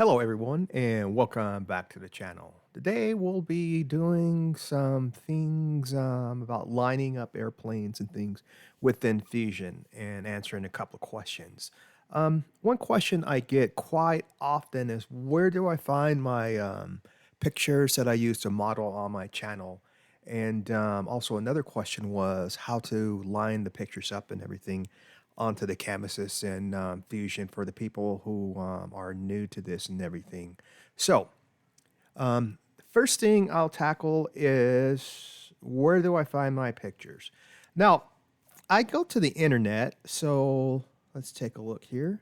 Hello everyone and welcome back to the channel. Today we'll be doing some things about lining up airplanes and things within Fusion and answering a couple of questions. One question I get quite often is where do I find my pictures that I use to model on my channel? And also another question was how to line the pictures up and everything onto the canvases in Fusion for the people who are new to this and everything. So, first thing I'll tackle is where do I find my pictures? Now, I go to the internet, so let's take a look here.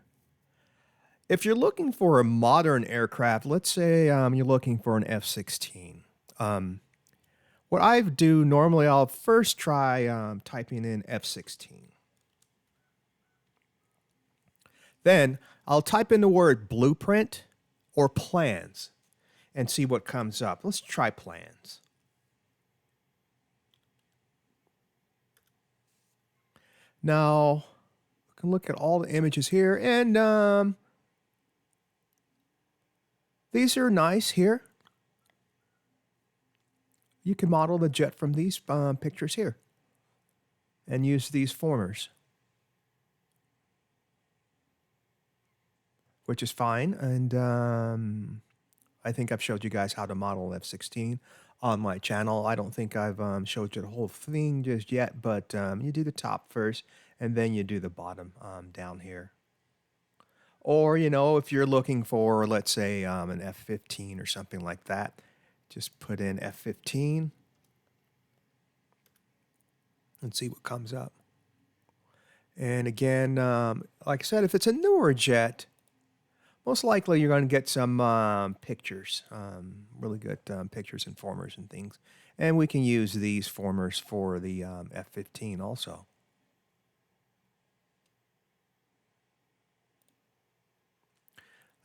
If you're looking for a modern aircraft, let's say you're looking for an F-16. Um, what I do normally, I'll first try typing in F-16. Then I'll type in the word blueprint or plans and see what comes up. Let's try plans. Now, we can look at all the images here, and these are nice here. You can model the jet from these pictures here and use these formers, which is fine. And I think I've showed you guys how to model F-16 on my channel. I don't think I've showed you the whole thing just yet, but you do the top first, and then you do the bottom down here. Or, if you're looking for, let's say, an F-15 or something like that, just put in F-15 and see what comes up. And again, like I said, if it's a newer jet, most likely you're going to get some pictures, really good pictures and formers and things. And we can use these formers for the F-15 also.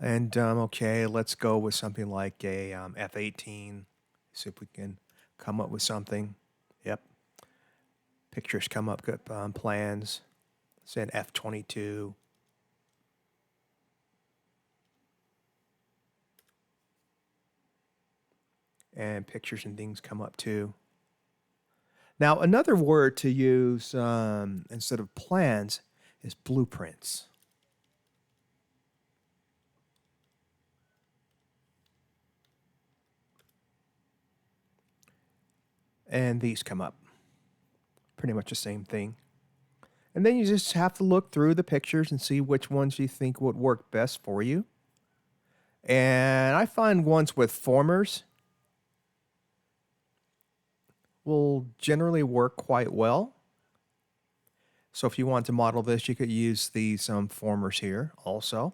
And okay, let's go with something like a F-18. See if we can come up with something. Yep. Pictures come up, good plans. Say an F-22. And pictures and things come up too. Now, another word to use instead of plans is blueprints. And these come up. Pretty much the same thing. And then you just have to look through the pictures and see which ones you think would work best for you. And I find ones with formers will generally work quite well. So if you want to model this, you could use these formers here also.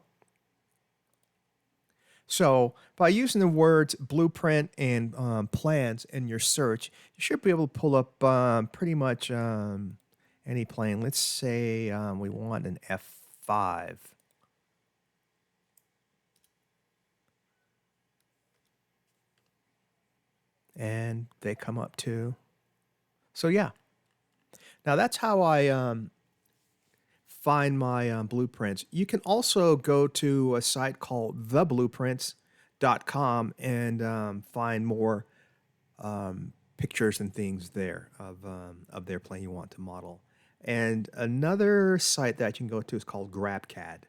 So by using the words blueprint and plans in your search, you should be able to pull up pretty much any plane. Let's say we want an F5. And they come up too. So yeah. Now that's how I find my blueprints. You can also go to a site called theblueprints.com and find more pictures and things there of their plane you want to model. And another site that you can go to is called GrabCAD.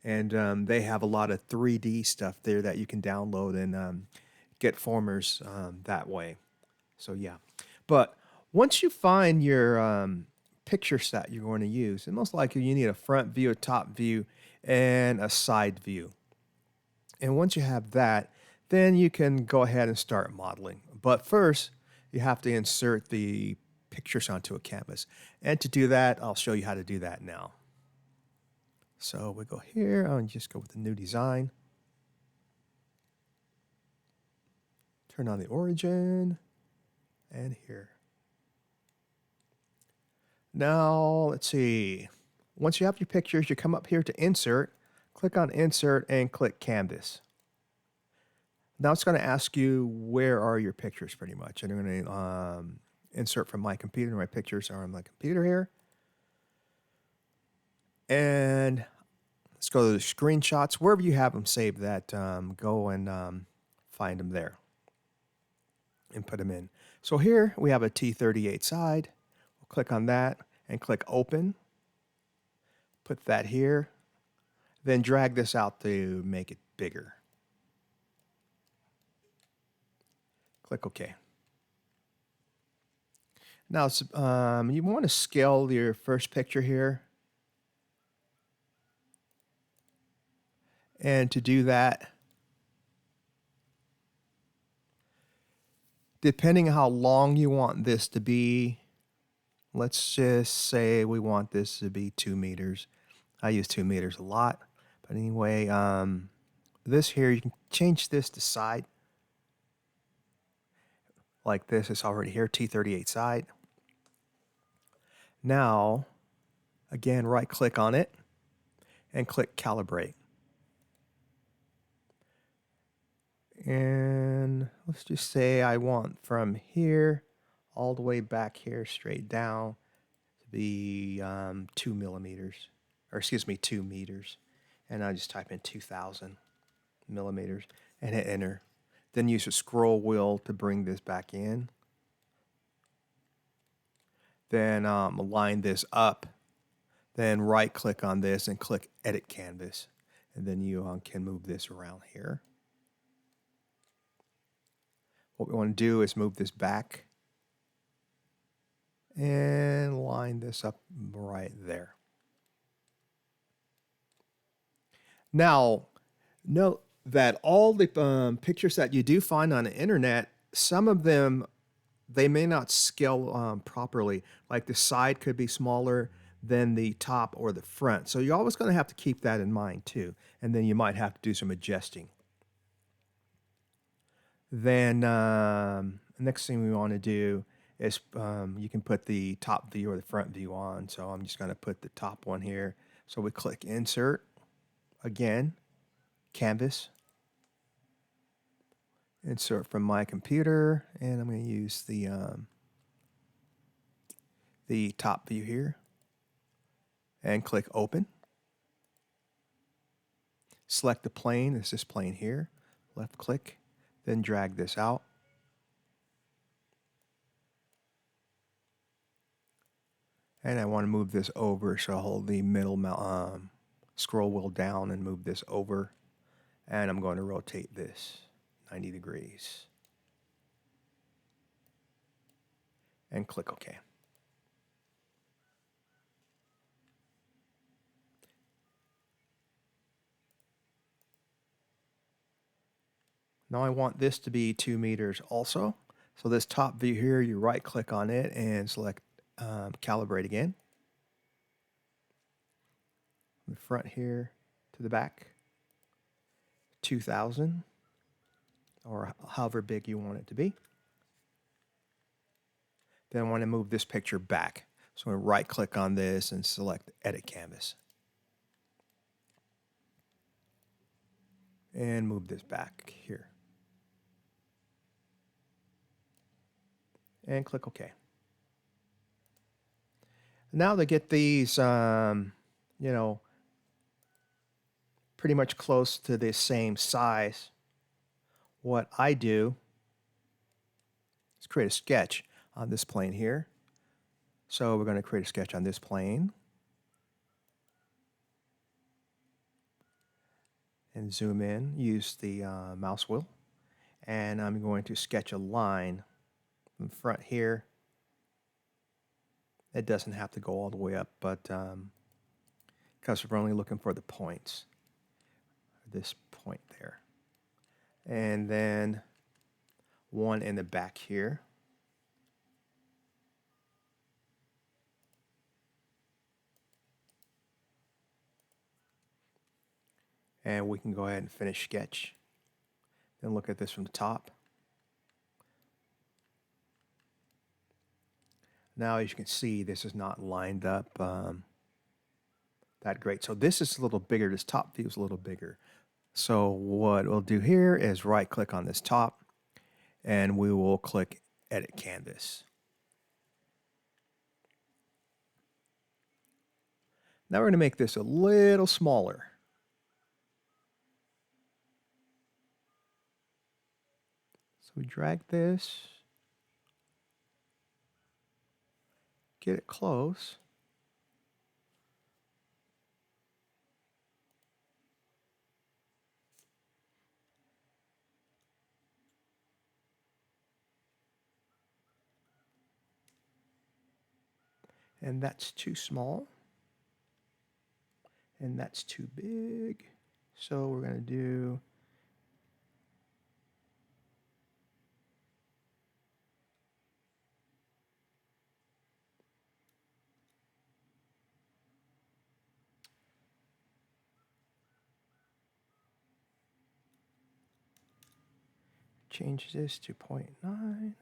And they have a lot of 3D stuff there that you can download and get formers that way. So yeah. But once you find your picture set you're going to use, and most likely you need a front view, a top view, and a side view. And once you have that, then you can go ahead and start modeling. But first, you have to insert the pictures onto a canvas. And to do that, I'll show you how to do that now. So we go here, I'll just go with the new design. Turn on the origin, and here. Now, let's see. Once you have your pictures, you come up here to Insert, click on Insert, and click Canvas. Now it's going to ask you where are your pictures pretty much. And I'm going to insert from my computer. My pictures are on my computer here. And Let's go to the screenshots. Wherever you have them saved, that go and find them there and put them in. So here we have a T38 side. We'll click on that and click open. Put that here. Then drag this out to make it bigger. Click OK. Now you want to scale your first picture here. And to do that, depending on how long you want this to be, let's just say we want this to be 2 meters. I use 2 meters a lot. But anyway, this here, you can change this to side. Like this, it's already here, T38 side. Now, again, right click on it and click Calibrate. And let's just say I want from here all the way back here straight down to be 2 millimeters, or excuse me, 2 meters. And I just type in 2,000 millimeters and hit enter. Then use the scroll wheel to bring this back in. Then align this up. Then right click on this and click edit canvas. And then you can move this around here. What we want to do is move this back and line this up right there. Now, note that all the pictures that you do find on the internet, some of them, they may not scale properly. Like the side could be smaller than the top or the front. So you're always going to have to keep that in mind too. And then you might have to do some adjusting. Then next thing we want to do is you can put the top view or the front view on. So I'm just going to put the top one here. So we click Insert, again, Canvas, Insert from my computer, and I'm going to use the top view here, and click Open. Select the plane. It's this plane here. Left click. Then drag this out. And I want to move this over, so I'll hold the middle scroll wheel down and move this over. And I'm going to rotate this 90 degrees. And click OK. Now I want this to be 2 meters also. So this top view here, you right click on it and select Calibrate again. From the front here to the back, 2,000, or however big you want it to be. Then I want to move this picture back. So I'm going to right click on this and select Edit Canvas. And move this back here. And click OK. Now to get these, pretty much close to the same size, what I do is create a sketch on this plane here. So we're going to create a sketch on this plane. And zoom in, use the mouse wheel. And I'm going to sketch a line in front here. It doesn't have to go all the way up, but because we're only looking for the points. This point there. And then one in the back here. And we can go ahead and finish sketch. Then look at this from the top. Now, as you can see, this is not lined up that great. So this is a little bigger. This top view is a little bigger. So what we'll do here is right click on this top and we will click Edit Canvas. Now we're going to make this a little smaller. So we drag this, get it close. And that's too small. And that's too big. So we're going to do change this to 0.9.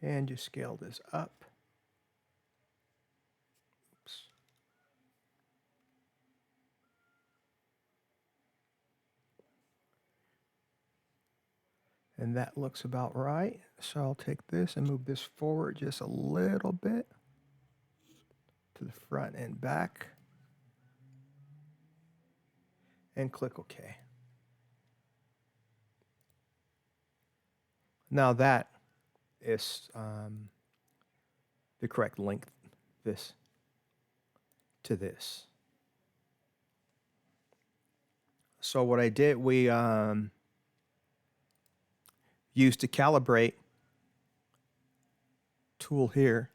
And just scale this up. Oops. And that looks about right. So I'll take this and move this forward just a little bit to the front and back. And click OK. Now that is the correct length, this to this. So what I did, we used the Calibrate tool here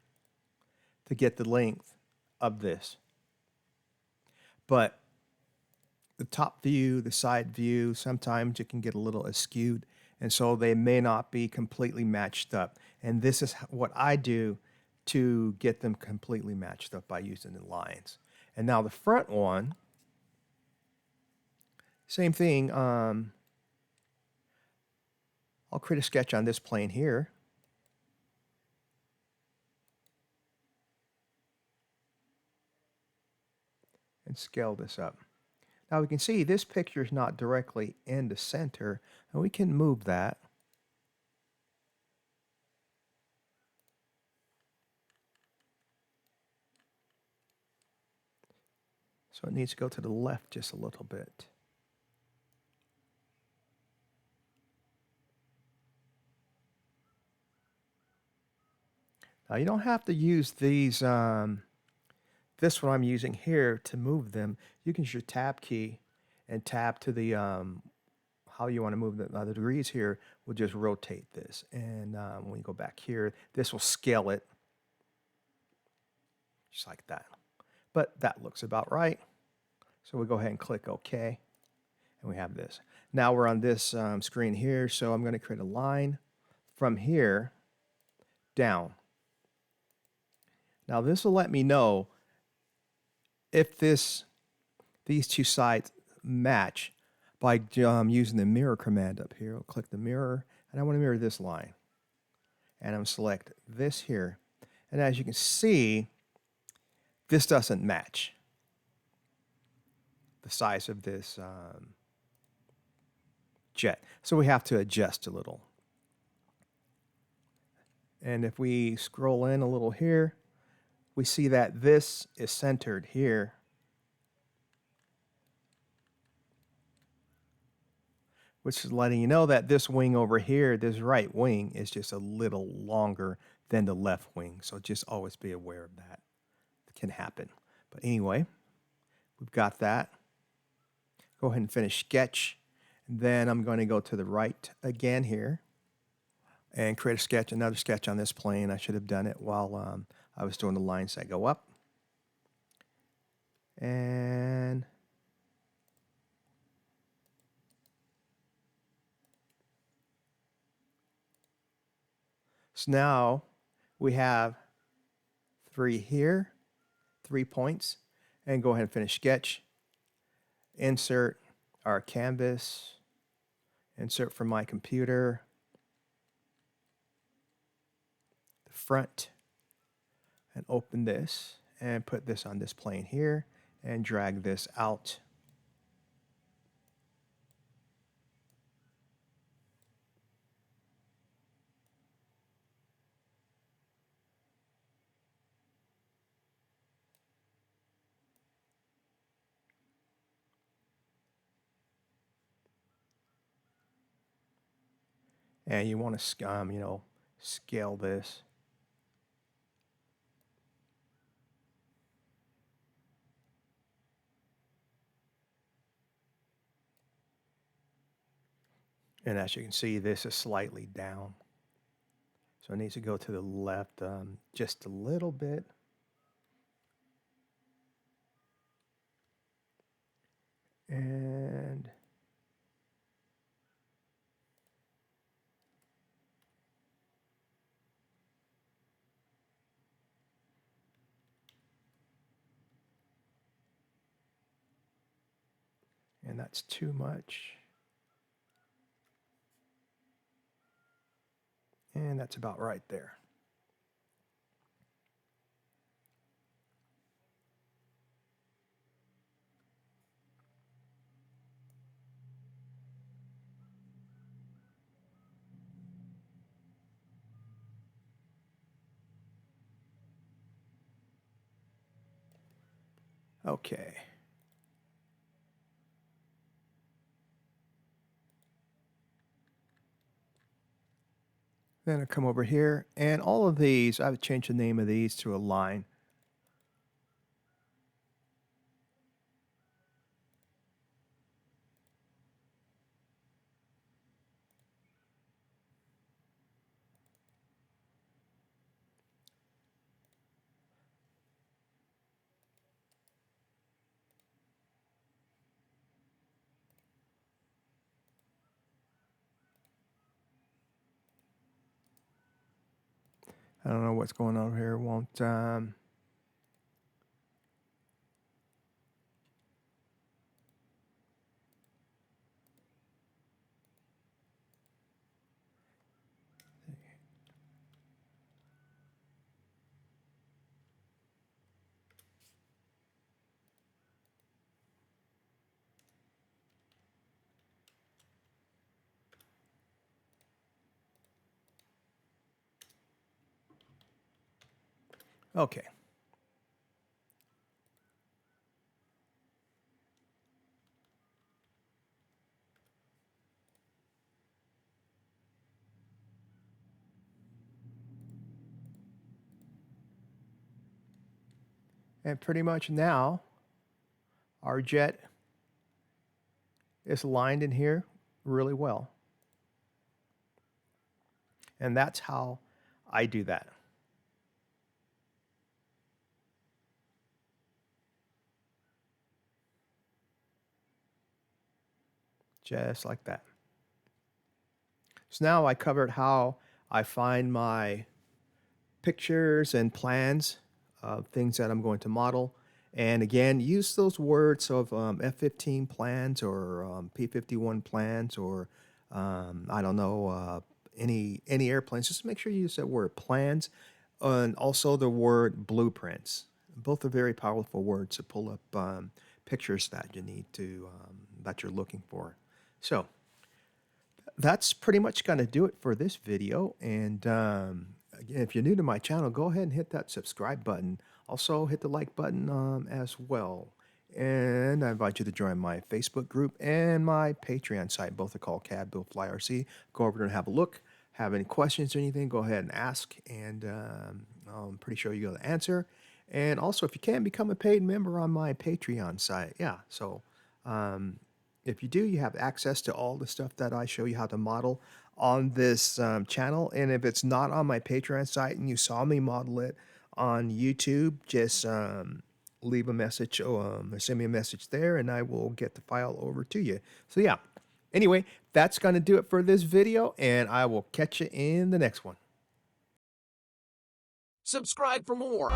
to get the length of this. But the top view, the side view, sometimes it can get a little askewed, and so they may not be completely matched up. And this is what I do to get them completely matched up by using the lines. And now the front one, same thing. I'll create a sketch on this plane here. And scale this up. Now we can see this picture is not directly in the center, and we can move that. So it needs to go to the left just a little bit. Now you don't have to use these, this one I'm using here to move them. You can use your tab key and tab to the, how you want to move the degrees here. We'll just rotate this. And when you go back here, this will scale it just like that. But that looks about right. So we'll go ahead and click OK. And we have this. Now we're on this screen here. So I'm going to create a line from here down. Now this will let me know if these two sides match by using the mirror command up here. I'll click the mirror, and I want to mirror this line. And I'm select this here. And as you can see, this doesn't match the size of this jet. So we have to adjust a little. And if we scroll in a little here, we see that this is centered here. Which is letting you know that this wing over here, this right wing, is just a little longer than the left wing. So just always be aware of that. It can happen. But anyway, we've got that. Go ahead and finish sketch. And then I'm going to go to the right again here and create a sketch, another sketch on this plane. I should have done it while I was doing the lines that go up. And so now we have 3 here, 3 points, and go ahead and finish sketch. Insert our canvas, insert from my computer, the front, and open this and put this on this plane here and drag this out. And you want to, scale this. And as you can see, this is slightly down. So it needs to go to the left just a little bit. And that's too much. And that's about right there. Okay. Then I come over here, and all of these, I've changed the name of these to a line. I don't know what's going on here. Won't okay. And pretty much now, our jet is lined in here really well. And that's how I do that. Just like that. So now I covered how I find my pictures and plans of things that I'm going to model. And again, use those words of F-15 plans or P-51 plans or I don't know, any airplanes. Just make sure you use that word plans and also the word blueprints. Both are very powerful words to pull up pictures that you need to that you're looking for. So that's pretty much going to do it for this video. And again, if you're new to my channel, go ahead and hit that subscribe button. Also, hit the like button as well. And I invite you to join my Facebook group and my Patreon site. Both are called CAD Build Fly RC. Go over there and have a look. Have any questions or anything, go ahead and ask. And I'm pretty sure you'll answer. And also, if you can, become a paid member on my Patreon site. Yeah, so if you do, you have access to all the stuff that I show you how to model on this channel. And if it's not on my Patreon site and you saw me model it on YouTube, just leave a message or send me a message there and I will get the file over to you. So yeah, anyway, that's going to do it for this video and I will catch you in the next one. Subscribe for more.